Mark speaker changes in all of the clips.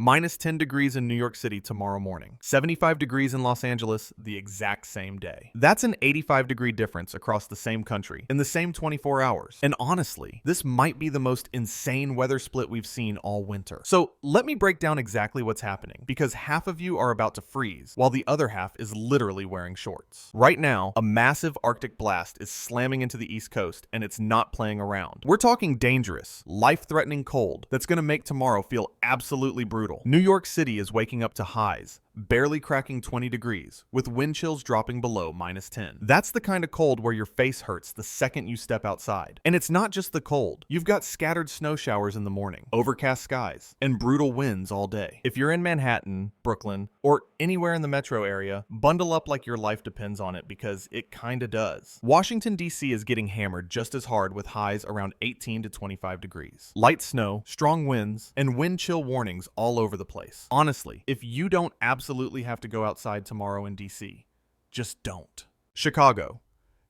Speaker 1: Minus 10 degrees in New York City tomorrow morning. 75 degrees in Los Angeles the exact same day. That's an 85-degree difference across the same country in the same 24 hours. And honestly, this might be the most insane weather split we've seen all winter. So let me break down exactly what's happening, because half of you are about to freeze, while the other half is literally wearing shorts. Right now, a massive Arctic blast is slamming into the East Coast, and it's not playing around. We're talking dangerous, life-threatening cold that's going to make tomorrow feel absolutely brutal. New York City is waking up to highs, barely cracking 20 degrees, with wind chills dropping below minus 10. That's the kind of cold where your face hurts the second you step outside. And it's not just the cold. You've got scattered snow showers in the morning, overcast skies, and brutal winds all day. If you're in Manhattan, Brooklyn, or anywhere in the metro area, bundle up like your life depends on it, because it kinda does. Washington, D.C. is getting hammered just as hard, with highs around 18 to 25 degrees. Light snow, strong winds, and wind chill warnings all over the place. Honestly, if you don't absolutely have to go outside tomorrow in DC, just don't. Chicago.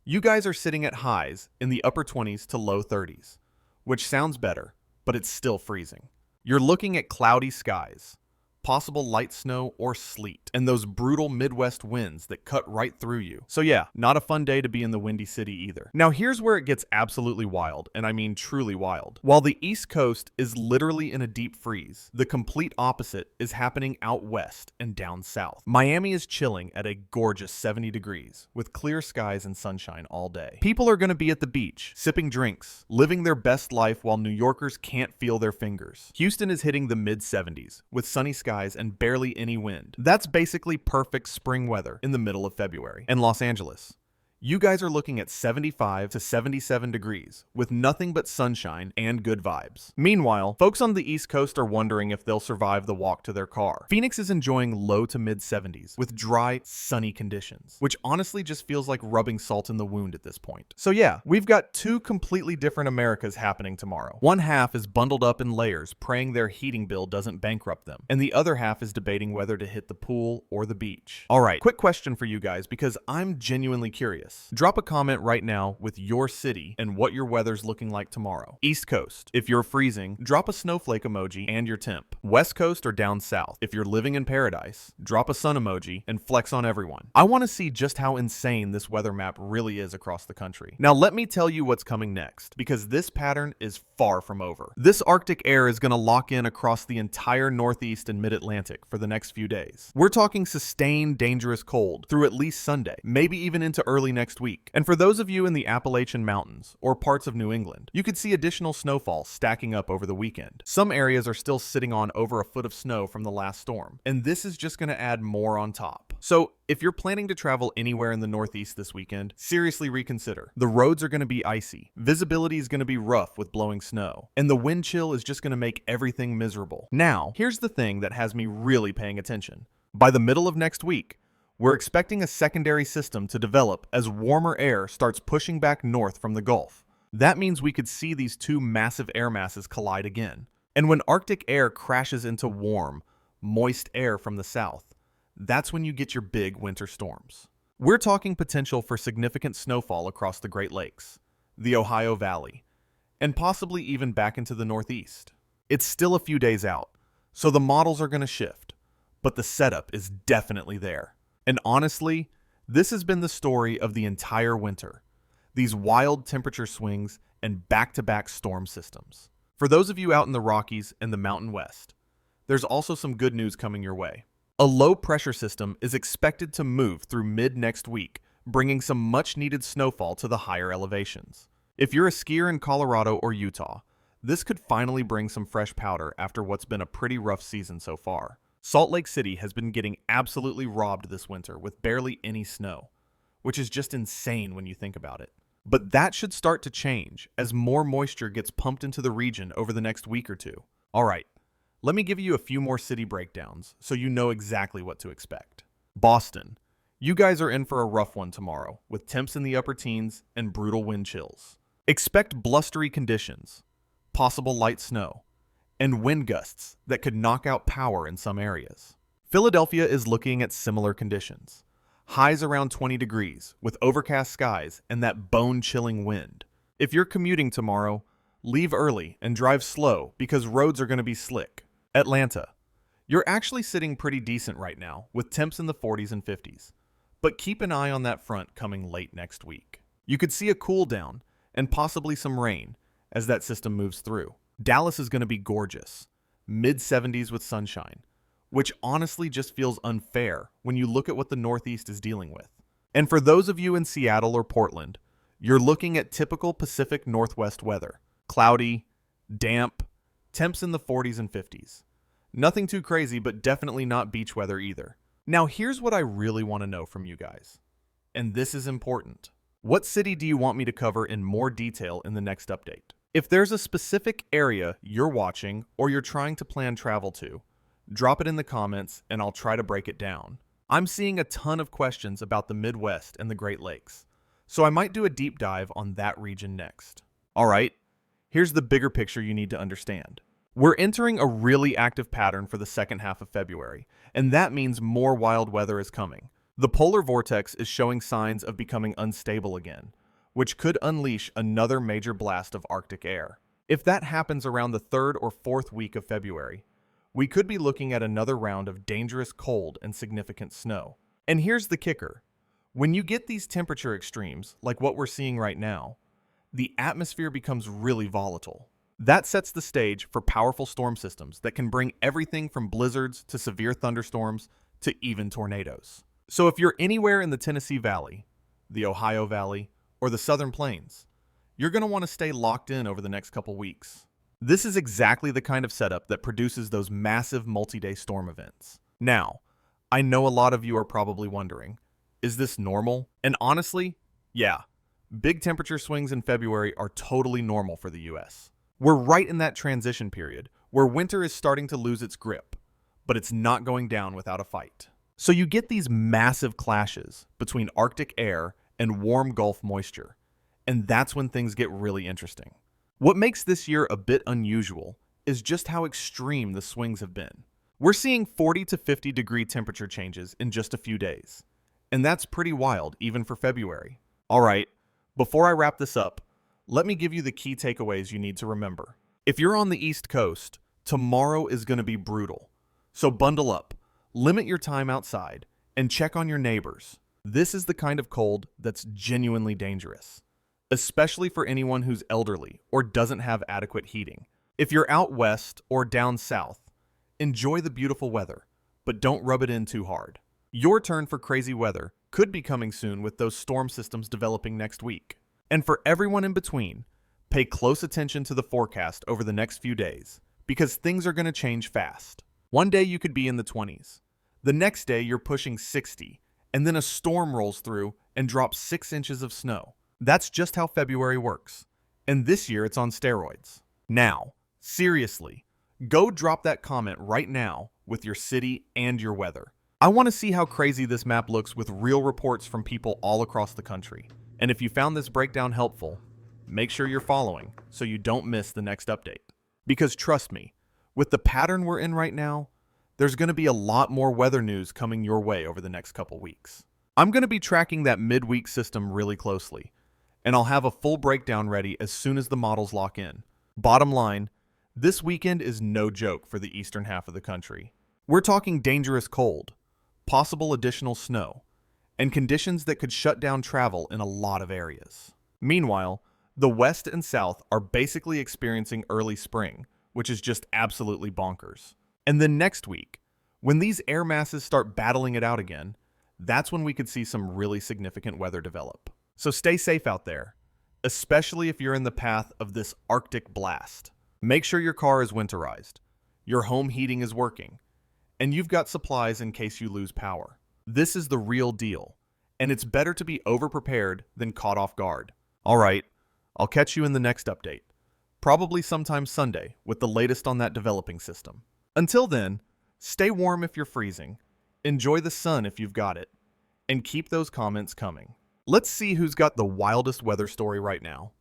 Speaker 1: You guys are sitting at highs in the upper 20s to low 30s, which sounds better, but it's still freezing. You're looking at cloudy skies, possible light snow or sleet, and those brutal Midwest winds that cut right through you. So yeah, not a fun day to be in the Windy City either. Now here's where it gets absolutely wild, and I mean truly wild. While the East Coast is literally in a deep freeze, the complete opposite is happening out west and down south. Miami is chilling at a gorgeous 70 degrees, with clear skies and sunshine all day. People are going to be at the beach, sipping drinks, living their best life, while New Yorkers can't feel their fingers. Houston is hitting the mid-70s, with sunny skies and barely any wind. That's basically perfect spring weather in the middle of February. And Los Angeles. You guys are looking at 75 to 77 degrees, with nothing but sunshine and good vibes. Meanwhile, folks on the East Coast are wondering if they'll survive the walk to their car. Phoenix is enjoying low to mid 70s, with dry, sunny conditions, which honestly just feels like rubbing salt in the wound at this point. So yeah, we've got two completely different Americas happening tomorrow. One half is bundled up in layers, praying their heating bill doesn't bankrupt them, and the other half is debating whether to hit the pool or the beach. Alright, quick question for you guys, because I'm genuinely curious. Drop a comment right now with your city and what your weather's looking like tomorrow. East Coast, if you're freezing, drop a snowflake emoji and your temp. West Coast or down south, if you're living in paradise, drop a sun emoji and flex on everyone. I want to see just how insane this weather map really is across the country. Now let me tell you what's coming next, because this pattern is far from over. This Arctic air is going to lock in across the entire Northeast and Mid-Atlantic for the next few days. We're talking sustained, dangerous cold through at least Sunday, maybe even into early next week. And for those of you in the Appalachian Mountains or parts of New England, you could see additional snowfall stacking up over the weekend. Some areas are still sitting on over a foot of snow from the last storm, and this is just going to add more on top. So if you're planning to travel anywhere in the Northeast this weekend, seriously reconsider. The roads are going to be icy, visibility is going to be rough with blowing snow, and the wind chill is just going to make everything miserable. Now, here's the thing that has me really paying attention. By the middle of next week, we're expecting a secondary system to develop as warmer air starts pushing back north from the Gulf. That means we could see these two massive air masses collide again. And when Arctic air crashes into warm, moist air from the south, that's when you get your big winter storms. We're talking potential for significant snowfall across the Great Lakes, the Ohio Valley, and possibly even back into the Northeast. It's still a few days out, so the models are going to shift, but the setup is definitely there. And honestly, this has been the story of the entire winter. These wild temperature swings and back-to-back storm systems. For those of you out in the Rockies and the Mountain West, there's also some good news coming your way. A low-pressure system is expected to move through mid-next week, bringing some much-needed snowfall to the higher elevations. If you're a skier in Colorado or Utah, this could finally bring some fresh powder after what's been a pretty rough season so far. Salt Lake City has been getting absolutely robbed this winter with barely any snow, which is just insane when you think about it. But that should start to change as more moisture gets pumped into the region over the next week or two. Alright, let me give you a few more city breakdowns so you know exactly what to expect. Boston, you guys are in for a rough one tomorrow, with temps in the upper teens and brutal wind chills. Expect blustery conditions, possible light snow, and wind gusts that could knock out power in some areas. Philadelphia is looking at similar conditions. Highs around 20 degrees, with overcast skies and that bone-chilling wind. If you're commuting tomorrow, leave early and drive slow because roads are going to be slick. Atlanta, You're actually sitting pretty decent right now, with temps in the 40s and 50s. But keep an eye on that front coming late next week. You could see a cool down, and possibly some rain, as that system moves through. Dallas is going to be gorgeous, mid-70s with sunshine, which honestly just feels unfair when you look at what the Northeast is dealing with. And for those of you in Seattle or Portland, you're looking at typical Pacific Northwest weather. Cloudy, damp, temps in the 40s and 50s. Nothing too crazy, but definitely not beach weather either. Now here's what I really want to know from you guys. And this is important. What city do you want me to cover in more detail in the next update? If there's a specific area you're watching or you're trying to plan travel to, drop it in the comments and I'll try to break it down. I'm seeing a ton of questions about the Midwest and the Great Lakes, so I might do a deep dive on that region next. Alright, here's the bigger picture you need to understand. We're entering a really active pattern for the second half of February, and that means more wild weather is coming. The polar vortex is showing signs of becoming unstable again, which could unleash another major blast of Arctic air. If that happens around the 3rd or 4th week of February, we could be looking at another round of dangerous cold and significant snow. And here's the kicker. When you get these temperature extremes, like what we're seeing right now, the atmosphere becomes really volatile. That sets the stage for powerful storm systems that can bring everything from blizzards to severe thunderstorms to even tornadoes. So if you're anywhere in the Tennessee Valley, the Ohio Valley, or the Southern Plains, you're going to want to stay locked in over the next couple weeks. This is exactly the kind of setup that produces those massive multi-day storm events. Now, I know a lot of you are probably wondering, is this normal? And honestly, yeah, big temperature swings in February are totally normal for the US. We're right in that transition period where winter is starting to lose its grip, but it's not going down without a fight. So you get these massive clashes between Arctic air and warm Gulf moisture, and that's when things get really interesting. What makes this year a bit unusual is just how extreme the swings have been. We're seeing 40 to 50 degree temperature changes in just a few days, and that's pretty wild even for February. Alright, before I wrap this up, let me give you the key takeaways you need to remember. If you're on the East Coast, tomorrow is going to be brutal, so bundle up. Limit your time outside, and check on your neighbors. This is the kind of cold that's genuinely dangerous, especially for anyone who's elderly or doesn't have adequate heating. If you're out west or down south, enjoy the beautiful weather, but don't rub it in too hard. Your turn for crazy weather could be coming soon with those storm systems developing next week. And for everyone in between, pay close attention to the forecast over the next few days, because things are going to change fast. One day you could be in the 20s. The next day you're pushing 60, and then a storm rolls through and drops 6 inches of snow. That's just how February works. And this year it's on steroids. Now, seriously, go drop that comment right now with your city and your weather. I want to see how crazy this map looks with real reports from people all across the country. And if you found this breakdown helpful, make sure you're following so you don't miss the next update. Because trust me, with the pattern we're in right now, there's going to be a lot more weather news coming your way over the next couple weeks. I'm going to be tracking that midweek system really closely, and I'll have a full breakdown ready as soon as the models lock in. Bottom line, this weekend is no joke for the eastern half of the country. We're talking dangerous cold, possible additional snow, and conditions that could shut down travel in a lot of areas. Meanwhile, the west and south are basically experiencing early spring, which is just absolutely bonkers. And then next week, when these air masses start battling it out again, that's when we could see some really significant weather develop. So stay safe out there, especially if you're in the path of this Arctic blast. Make sure your car is winterized, your home heating is working, and you've got supplies in case you lose power. This is the real deal, and it's better to be overprepared than caught off guard. Alright, I'll catch you in the next update. Probably sometime Sunday with the latest on that developing system. Until then, stay warm if you're freezing, enjoy the sun if you've got it, and keep those comments coming. Let's see who's got the wildest weather story right now.